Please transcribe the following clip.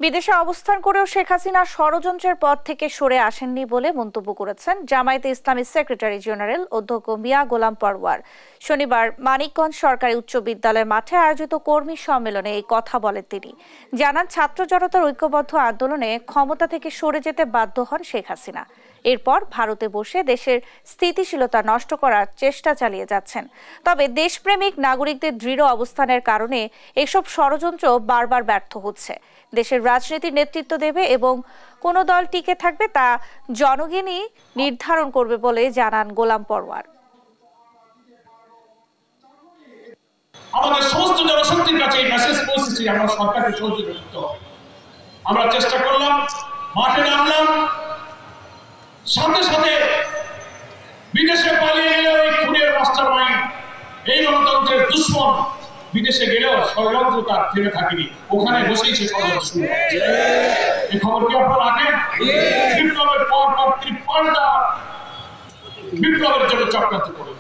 বিদেশে অবস্থান করেও শেখ হাসিনা ষড়যন্ত্রের পথ থেকে সরে আসেননি বলে মন্তব্য করেছেন জামায়াতে ইসলামী সেক্রেটারি জেনারেল অধ্যক্ষ মিয়া গোলাম পরওয়ার। শনিবার মানিকগঞ্জ সরকারি উচ্চ বিদ্যালয়ের মাঠে আয়োজিত কর্মী সম্মেলনে এই কথা বলেন তিনি। জানান, ছাত্র জনতার ঐক্যবদ্ধ আন্দোলনে ক্ষমতা থেকে সরে যেতে বাধ্য হন শেখ হাসিনা। এরপর ভারতে বসে দেশের স্থিতিশীলতা নষ্ট করার চেষ্টা চালিয়ে যাচ্ছেন। তবে দেশপ্রেমিক নাগরিকদের দৃঢ় অবস্থানের কারণে এসব ষড়যন্ত্র বারবার ব্যর্থ হচ্ছে। দেশের রাজনীতির নেতৃত্ব দেবে এবং কোন দল টিকে থাকবে তা জনগণই নির্ধারণ করবে বলে জানান গোলাম পরওয়ার। আমাদের সমস্ত জনশক্তির কাছে এই মেসেজ পৌঁছেছে, আমরা সরকারের সহযোগিতা করতে হবে। আমরা চেষ্টা করলাম, মাঠে নামলাম, সাথে সাথে বিদেশে পালিয়ে গেলে ওই খুনের মাস্টারমাইন্ড, এই গণতন্ত্রের দুশ্মন বিদেশে গেলেও ষড়যন্ত্র তার থেমে থাকেনি, ওখানে বসেই সে ষড়যন্ত্র শুরু হয়েছে। এই খবর কি আপনারা রাখেন? বিপ্লবের পর 53টা বিপ্লবের জন্য চক্রান্ত করে